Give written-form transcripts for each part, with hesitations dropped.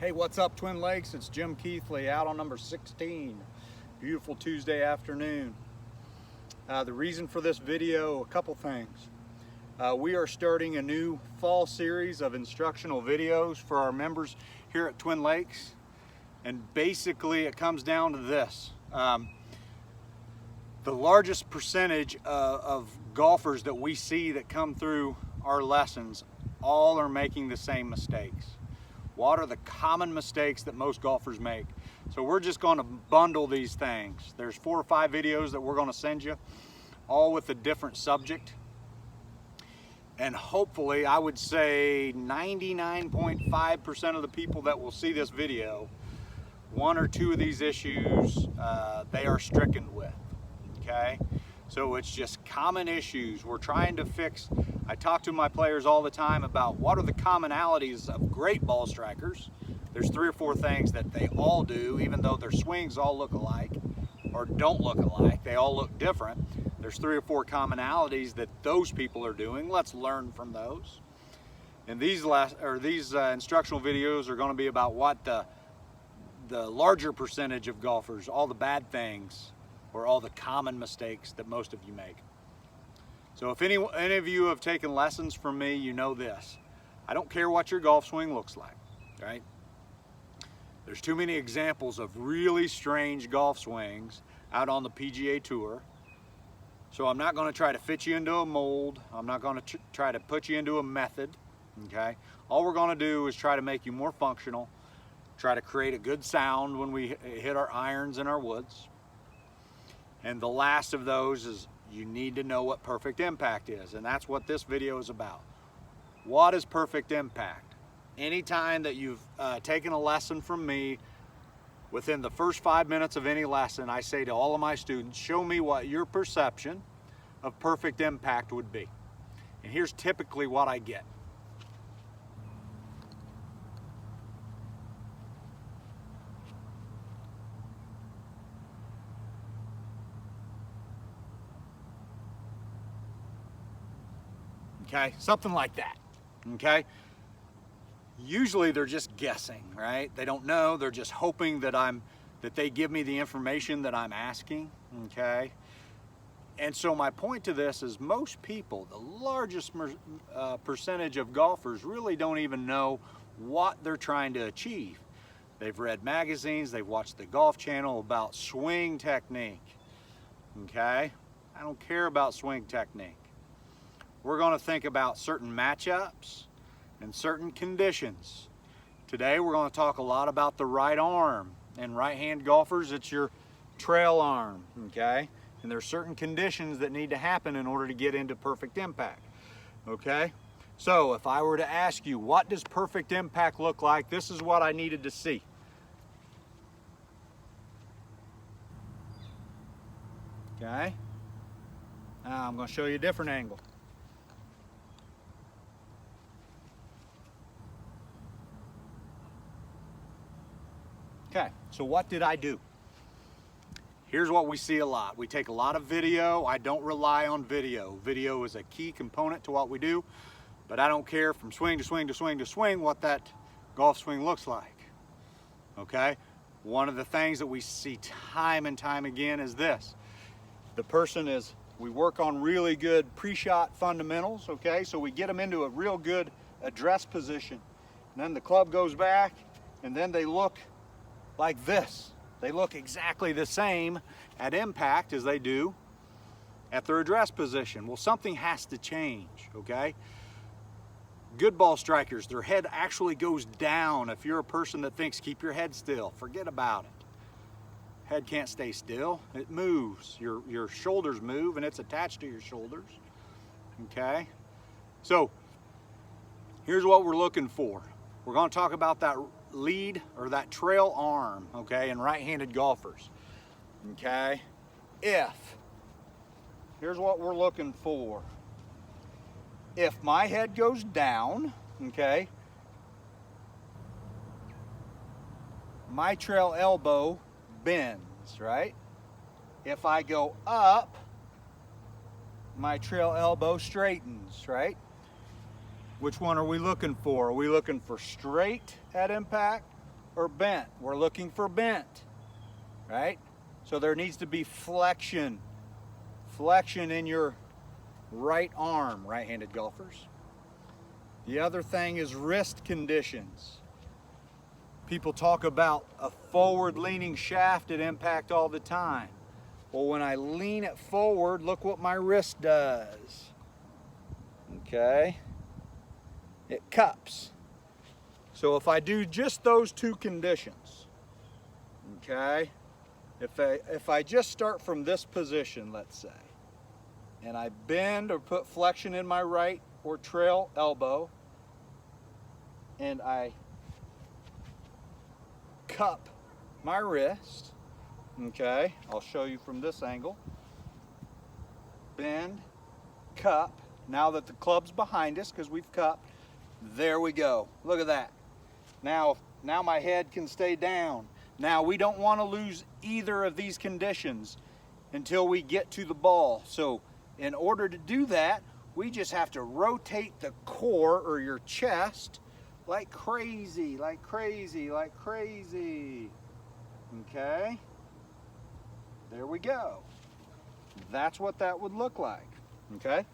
Hey, what's up, Twin Lakes? It's Jim Keithley out on number 16. Beautiful Tuesday afternoon. The reason for this video, a couple things. We are starting a new fall series of instructional videos for our members here at Twin Lakes. And basically it comes down to this. The largest percentage of golfers that we see that come through our lessons all are making the same mistakes. What are the common mistakes that most golfers make? So we're just going to bundle these things. There's 4 or 5 videos that we're going to send you, all with a different subject. And hopefully, I would say 99.5% of the people that will see this video, 1 or 2 of these issues they are stricken with, okay? So it's just common issues we're trying to fix. I talk to my players all the time about what are the commonalities of great ball strikers. There's 3 or 4 things that they all do, even though their swings all look alike or don't look alike. They all look different. There's 3 or 4 commonalities that those people are doing. Let's learn from those. And these instructional videos are going to be about what the larger percentage of golfers, all the bad things, or all the common mistakes that most of you make. So if any of you have taken lessons from me, you know this. I don't care what your golf swing looks like, right? There's too many examples of really strange golf swings out on the PGA Tour. So I'm not going to try to fit you into a mold. I'm not going to try to put you into a method, okay? All we're going to do is try to make you more functional, try to create a good sound when we hit our irons in our woods. And the last of those is you need to know what perfect impact is, and that's what this video is about. What is perfect impact? Anytime that you've taken a lesson from me, within the first 5 minutes of any lesson, I say to all of my students, show me what your perception of perfect impact would be. And here's typically what I get. Okay, something like that, okay? Usually they're just guessing, right? They don't know, they're just hoping that they give me the information that I'm asking, okay? And so my point to this is most people, the largest percentage of golfers really don't even know what they're trying to achieve. They've read magazines, they've watched the Golf Channel about swing technique, okay? I don't care about swing technique. We're going to think about certain matchups and certain conditions. Today we're going to talk a lot about the right arm. And right-hand golfers, it's your trail arm, okay? And there's certain conditions that need to happen in order to get into perfect impact, okay? So if I were to ask you, what does perfect impact look like? This is what I needed to see. Okay? Now I'm going to show you a different angle. Okay, so what did I do? Here's what we see a lot. We take a lot of video. I don't rely on video. Video is a key component to what we do, but I don't care from swing to swing to swing to swing what that golf swing looks like, okay? One of the things that we see time and time again is this. We work on really good pre-shot fundamentals, okay? So we get them into a real good address position. And then the club goes back, and then they look like this. They look exactly the same at impact as they do at their address position. Well, something has to change, okay? Good ball strikers, their head actually goes down. If you're a person that thinks keep your head still, forget about it. Head can't stay still, it moves. Your shoulders move and it's attached to your shoulders, okay? So here's what we're looking for. We're going to talk about that lead or that trail arm, okay, in right-handed golfers, okay? Here's what we're looking for. If my head goes down, okay, my trail elbow bends, right? If I go up, my trail elbow straightens, right? Which one are we looking for? Are we looking for straight at impact or bent? We're looking for bent, right? So there needs to be flexion in your right arm, right-handed golfers. The other thing is wrist conditions. People talk about a forward-leaning shaft at impact all the time. Well, when I lean it forward, look what my wrist does. Okay? It cups. So if I do just those two conditions, okay? If I just start from this position, let's say, and I bend or put flexion in my right or trail elbow, and I cup my wrist, okay? I'll show you from this angle. Bend, cup. Now that the club's behind us, because we've cupped, there we go. Look at that. Now my head can stay down. Now we don't want to lose either of these conditions until we get to the ball. So in order to do that, we just have to rotate the core or your chest like crazy, like crazy, like crazy. Okay? There we go. That's what that would look like. Okay?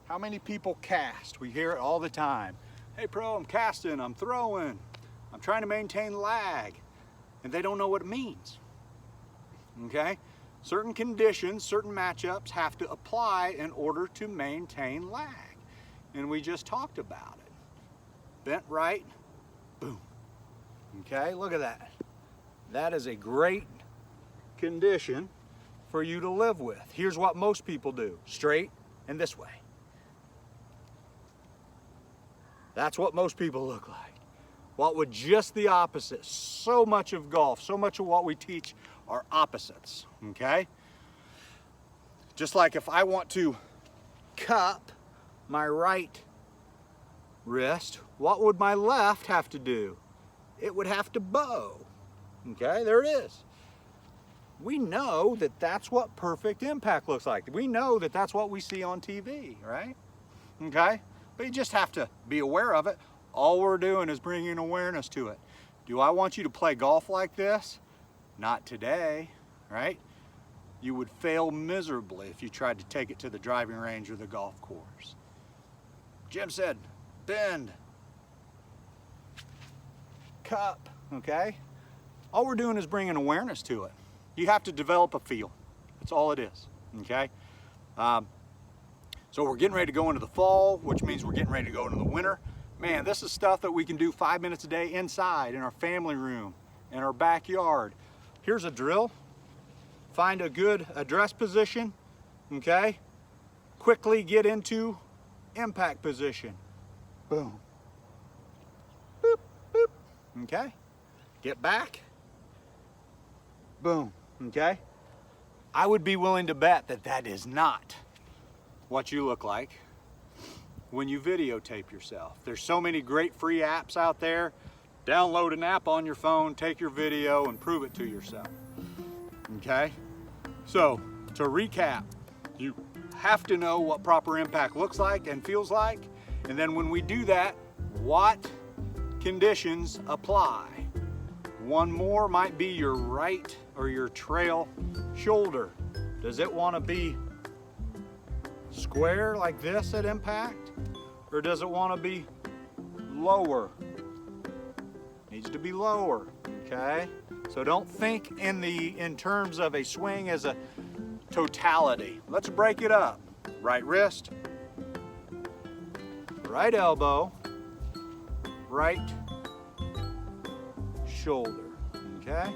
How many people cast? We hear it all the time. Hey pro, I'm casting, I'm throwing, I'm trying to maintain lag. And they don't know what it means. Okay? Certain conditions, certain matchups have to apply in order to maintain lag. And we just talked about it. Bent right, boom. Okay, look at that. That is a great condition for you to live with. Here's what most people do, straight and this way. That's what most people look like. What would just the opposite? So much of golf, so much of what we teach are opposites, okay? Just like if I want to cup my right wrist, what would my left have to do? It would have to bow, okay? There it is. We know that that's what perfect impact looks like. We know that that's what we see on TV, right? Okay? But you just have to be aware of it. All we're doing is bringing awareness to it. Do I want you to play golf like this? Not today, right? You would fail miserably if you tried to take it to the driving range or the golf course. Jim said, bend, cup, okay? All we're doing is bringing awareness to it. You have to develop a feel. That's all it is, okay? So we're getting ready to go into the fall, which means we're getting ready to go into the winter. Man, this is stuff that we can do 5 minutes a day inside, in our family room, in our backyard. Here's a drill. Find a good address position, okay? Quickly get into impact position. Boom. Boop, boop, okay? Get back. Boom, okay? I would be willing to bet that that is not what you look like when you videotape yourself. There's so many great free apps out there. Download an app on your phone, take your video, and prove it to yourself. Okay? So, to recap, you have to know what proper impact looks like and feels like, and then when we do that, what conditions apply. One more might be your right or your trail shoulder. Does it want to be square like this at impact, or does it want to be lower? Needs to be lower, okay? So don't think in terms of a swing as a totality. Let's break it up. Right wrist, right elbow, right shoulder, okay?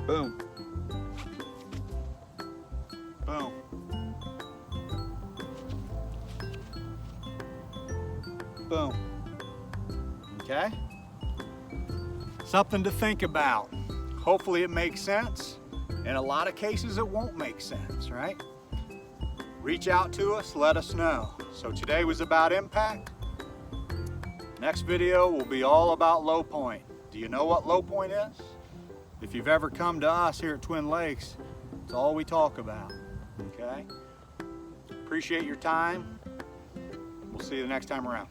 Boom. Boom. Boom. Okay? Something to think about. Hopefully it makes sense. In a lot of cases it won't make sense, right? Reach out to us, let us know. So today was about impact. Next video will be all about low point. Do you know what low point is? If you've ever come to us here at Twin Lakes, it's all we talk about, okay? Appreciate your time. We'll see you the next time around.